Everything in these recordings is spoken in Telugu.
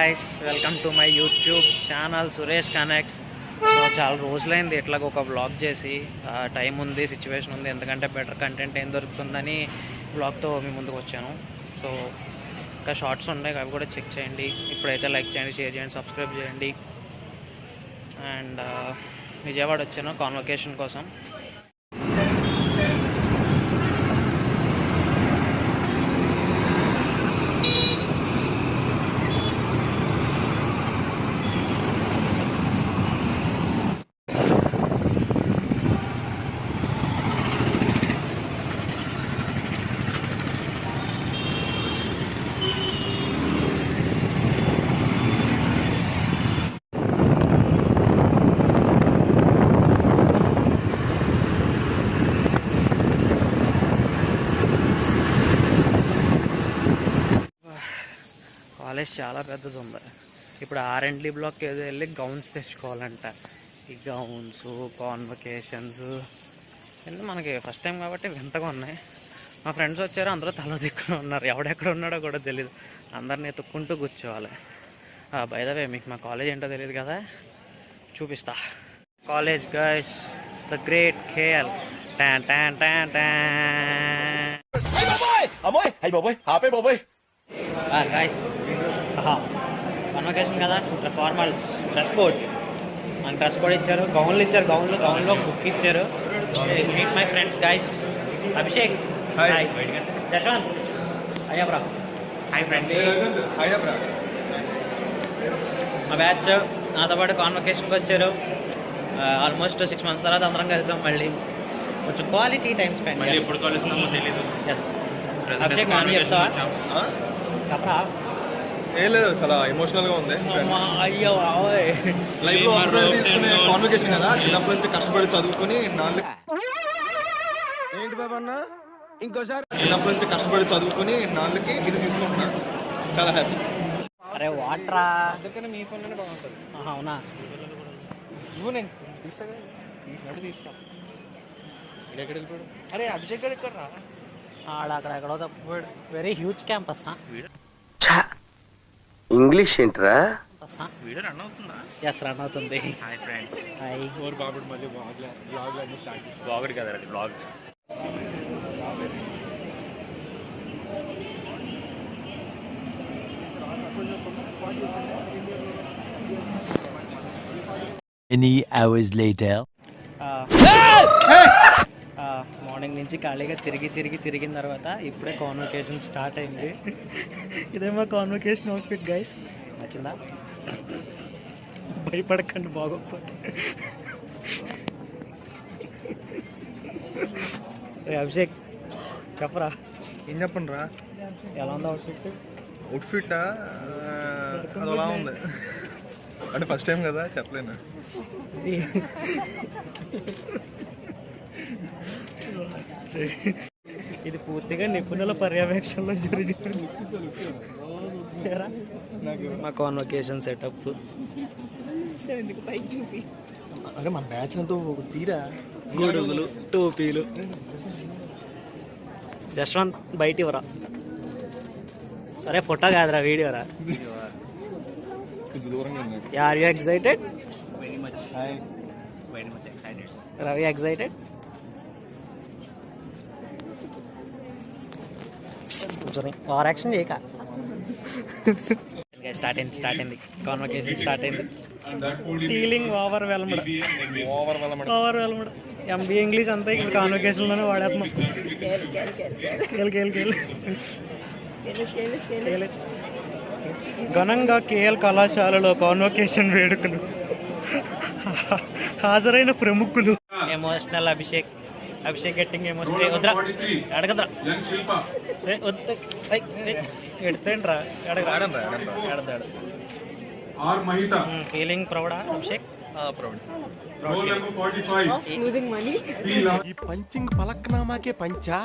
Guys, welcome to my YouTube channel Suresh connects. చాలా రోజులైంది ఇట్లాగ ఒక వ్లాగ్ చేసి. టైం ఉంది, సిచ్యువేషన్ ఉంది, ఎందుకంటే బెటర్ కంటెంట్ ఏం దొరుకుతుందని వ్లాగ్తో మీ ముందుకు వచ్చాను. సో ఇంకా షార్ట్స్ ఉన్నాయి, అవి కూడా చెక్ చేయండి. ఇప్పుడైతే లైక్ చేయండి, షేర్ చేయండి, సబ్స్క్రైబ్ చేయండి. అండ్ విజయవాడ వచ్చాను కాన్వకేషన్ కోసం. కాలేజ్ చాలా పెద్దది ఉంది. ఇప్పుడు R&D బ్లాక్ ఏదో వెళ్ళి గౌన్స్ తెచ్చుకోవాలంట. ఈ గౌన్స్, కాన్వకేషన్స్ ఇవన్నీ మనకి ఫస్ట్ టైం కాబట్టి వింతగా ఉన్నాయి. మా ఫ్రెండ్స్ వచ్చారు, అందరూ తల దిక్కున ఉన్నారు. ఎవడెక్కడ ఉన్నాడో కూడా తెలియదు, అందరిని ఎత్తుక్కుంటూ కూర్చోవాలి. బై ద వే, మీకు మా కాలేజ్ ఏంటో తెలియదు కదా, చూపిస్తా. College guys, the great KL. Tan tan tan tan. Guys, convocation కదా, ఇట్లా ఫార్మల్ డ్రెస్ కోడ్. మనకు డ్రెస్ కోడ్ ఇచ్చారు, గౌన్లు ఇచ్చారు, గౌన్లో బుక్ ఇచ్చారు. Meet my friends guys. Abhishek, hi. Yashwant, అయ్యా బ్రా. Hi friends. మా బ్యాచ్ నాతో పాటు కాన్వకేషన్కి వచ్చారు. ఆల్మోస్ట్ 6 months తర్వాత అందరం కలిసాం. మళ్ళీ కొంచెం క్వాలిటీ టైం స్పెండ్. మళ్ళీ ఎప్పుడు కలుస్తామో తెలీదు. ఎస్ అభిషేక్, నాని చెప్తావా? చెప్పరా. ఏం లేదు, చాలా ఎమోషనల్గా ఉంది. అయ్యో లైఫ్లో తీసుకునే కాన్వకేషన్ కదా, చిన్నప్పటి నుంచి కష్టపడి చదువుకుని ఏంటి బాబా అన్న ఇంకోసారి చిన్నప్పటి నుంచి కష్టపడి చదువుకుని నాలుగుకి ఇది తీసుకుంటున్నాను. చాలా హ్యాపీ. అరే వాటరా, అందుకని మీ ఫోన్లోనే బాగుంటుంది. అవునా? నువ్వు నేను తీసినట్టు తీస్తా. ఎక్కడ వెళ్ళిపోయాడు? అరే అభిషేక్ గారు ఎక్కడ రా? అక్కడెక్కడో తప్పిపోయాడు. Very huge campus. ఇంగ్లీష్ ఏంట్రా? వీడియో రన్ అవుతుందా? ఎస్, రన్ అవుతుంది. Hi friends. హాయ్. ఓర్ బాబుడు మళ్ళీ బ్లాగ్ అన్నీ స్టార్ట్ చేసి. బ్లాగ్ కదా, blog. Many hours later. Morning నుంచి ఖాళీగా తిరిగిన తర్వాత ఇప్పుడే కాన్వకేషన్ స్టార్ట్ అయింది. ఇదేమో కాన్వకేషన్ అవుట్ఫిట్ గైస్. నచ్చిందా? భయపడకండి, బాగోకపోతే. అభిషేక్ చెప్పరా. ఏం చెప్పండి రా, ఎలా ఉంది అవుట్ఫిట్? అవుట్ఫిట్ అలా ఉంది అంటే ఫస్ట్ టైం కదా, చెప్పలేను. ఇది పూర్తిగా నిపుణుల పర్యవేక్షణలో జరిగింది. మా కాన్వకేషన్ సెటప్. అంటే మన బ్యాచ్ అంతా తీరా గొడుగులు, టోపీలు. జశ్వంత్ బయట ఇవ్వరా. సరే, ఫోటో కాదురా, వీడియో రా. కొంచెం దూరంగా. Are you excited? Very much excited. Ravi excited? కూర్చొని ఓవర్ యాక్షన్ చేయక. స్టార్ట్ అయింది కాన్వకేషన్ స్టార్ట్ అయింది. Feeling overwhelmed. MBA ఇంగ్లీష్ అంతా ఇక్కడ కాన్వకేషన్లోనే వాడేస్తున్నాం. ఘనంగా KL కళాశాలలో కాన్వకేషన్ వేడుకలు. హాజరైన ప్రముఖులు. Emotional Abhishek getting emotional. వద్దా అడగద్రా, ఎడతండ్రా. ఫీలింగ్ ప్రౌడా అభిషేక్? ఈ పంచింగ్ పలక్నామాకే పంచా.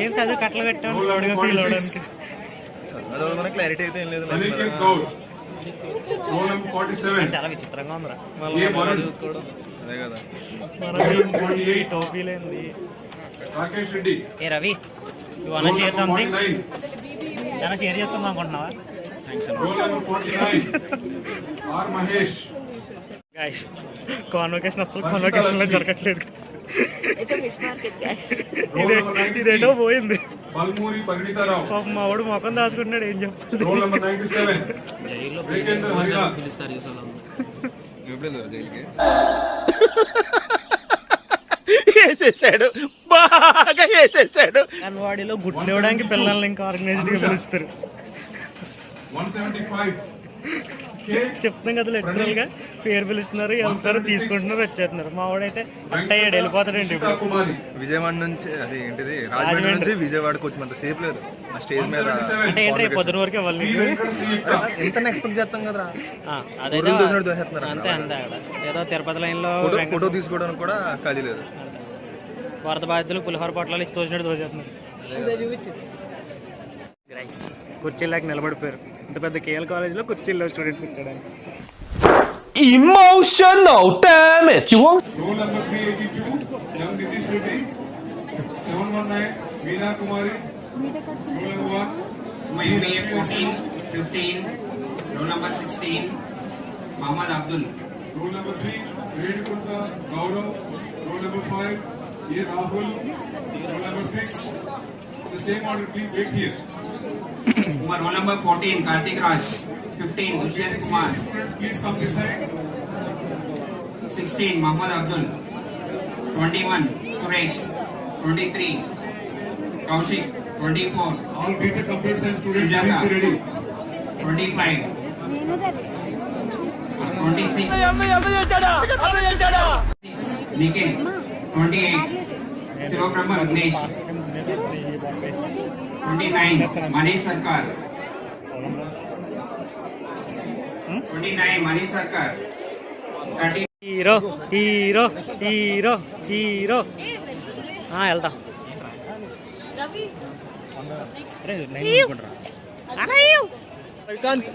ఏం చదువు కట్టలు కట్టాము ఫీల్ అవడానికి. చదువు క్లారిటీ అయితే ఏం లేదు. చాలా విచిత్రంగా ఉందిరా చూసుకోవడం. అదే కదా, టోపీలేంది. ఏ రవి, షేర్ సంథింగ్ ఏమైనా షేర్ చేసుకుందాం అనుకుంటున్నావా? గైస్ కాన్వకేషన్ అసలు కాన్వకేషన్లో జరగట్లేదు. ఇదేటో పోయింది. పాపం మా వాడు మొఖం దాచుకుంటున్నాడు, ఏం చెప్పాలి. వేసేసాడు, బాగా వేసేసాడు. అంగన్వాడీలో గుడ్లు ఇవ్వడానికి పిల్లల్ని ఇంకా ఆర్గనైజ్డ్గా పిలుస్తారు. చెప్తాం కదా, లిటరల్ గా పేరు పిలుస్తున్నారు, వెళ్తారు, తీసుకుంటున్నారు, వచ్చేస్తున్నారు. మా వాడైతే అట్టయ్యాడు, వెళ్ళిపోతాడండి. ఇప్పుడు విజయవాడ నుంచి అది ఏంటిది రాజమండ్రి నుంచి విజయవాడకు వచ్చినంత సేపు లేదు ఆ స్టేజ్ మీద. అంటే ఏంటి పొద్దున వరకు ఇవ్వాలి. ఎంత ఎక్స్పెక్ట్ చేస్తాం కదా, అదే అంతే అంతే. అక్కడ ఏదో తిరుపతి లైన్ లో ఫోటో తీసుకోవడానికి కూడా ఖాళీ లేదు. వరద బాధితులు పులిహోర పొట్లాలు ఇచ్చి తోచినట్టు తోచేస్తున్నారు. కుర్చీలాగా నిలబడిపోయారు. ఇంత పెద్ద కేఎల్ కాలేజ్లో కుర్చీల్లో స్టూడెంట్స్ కూర్చోడానికి. Emotional, damn it! You want? Roll number 382, young Nitish Reddy. 719, Veena Kumari. Roll number 1. Mayuri 14, 15, roll number 16, Muhammad Abdul. Roll number 3, Redikunda Gaurav. Roll number 5, A. Rahul. Roll number 6. The same order, please wait here. Roll number 14, Kartik Raj. 15, Vijay Kumar. Students, please come this side. 16, Muhammad Abdul. 21, Suresh. 23, Kaushik. 24, All BTech computer science students, Sujata. please be ready. 25, 26, Nikhil. 28, Sivabrahma Ragnesh. 29, Manish Sarkar. 29, Manish Sarkar. 30, hero hero hero hero. వెళ్తాం.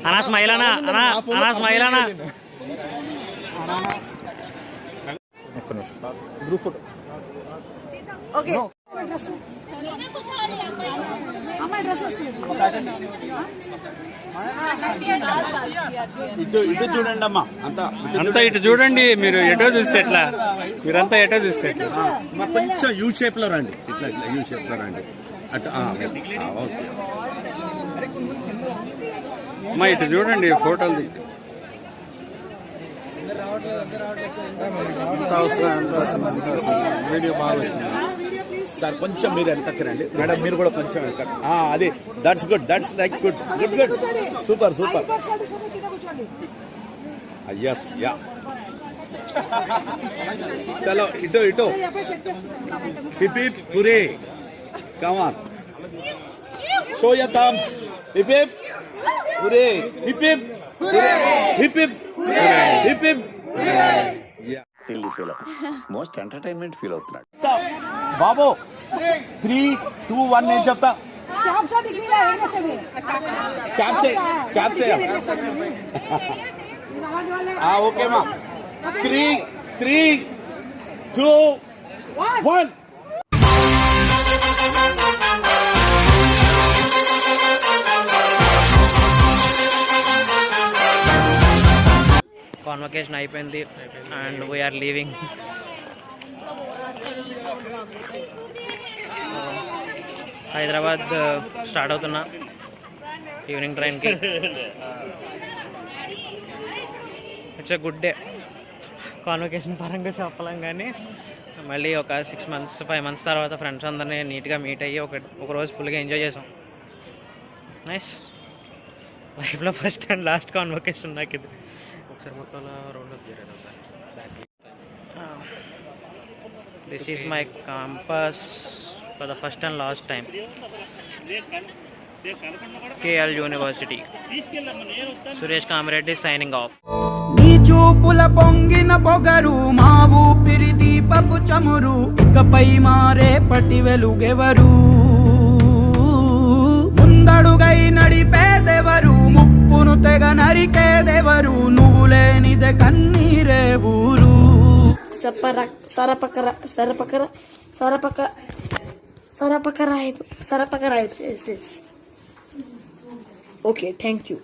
అనా స్మైల్ అనా, అనా స్మైల్ అనా. గ్రూప్ ఫోటో ఇటు చూడండి అమ్మా, అంతా ఇటు చూడండి. మీరు ఎటో చూస్తే ఎట్లా, మీరంతా ఎటో చూస్తే ఎట్లా. కొంచెం యూ షేప్ లో రండి, ఇట్లా ఇట్లా యూ షేప్ లో రండి. అటు ఓకే. అమ్మా ఇటు చూడండి, ఫోటోలు దిగు. వీడియో బాగా వచ్చింది సార్. కొంచెం మీరు వెనకకి రండి మేడం, మీరు కూడా కొంచెం వెనక. అది that's good, that's like good good good, super super. Yes ya, చలో ఇటు ఇటు. Hip hip hooray, come on, show your thumbs. Hip hip hooray, hip hip hip hip hip hip. Feel most entertainment feel అవుతున్నాడు బాబు. 3, 2, 1 నేను చెప్తా. ఓకే మా. 3, 2, 1. కాన్వకేషన్ అయిపోయింది and we're leaving. Hyderabad start అవుతున్నా ఈవినింగ్ ట్రైన్కి. It's a good day. Convocation పరంగా చెప్పలేం, కానీ మళ్ళీ ఒక 6 months 5 months తర్వాత ఫ్రెండ్స్ అందరినీ నీట్గా మీట్ అయ్యి ఒక రోజు ఫుల్గా ఎంజాయ్ చేసాం. నైస్. లైఫ్లో ఫస్ట్ అండ్ లాస్ట్ కాన్వకేషన్ నాకు ఇది. ఒకసారి మొత్తం రౌండ్ అప్ చేయడం. This is my campus for the first and last time. KL university. Suresh Kamireddy signing off. నీ చూపుల పొంగిన పొగరు, మా ఊపిరి దీపపు చమురు, ఇకపై మారేపటి వెలుగెవరు, ముందడుగై నడిపేదెవరు, ముప్పును తెగ నరికేదెవరు, నువ్వు లేనిదే కన్నీరే ఊరు. Sarapakara. Okay, thank you.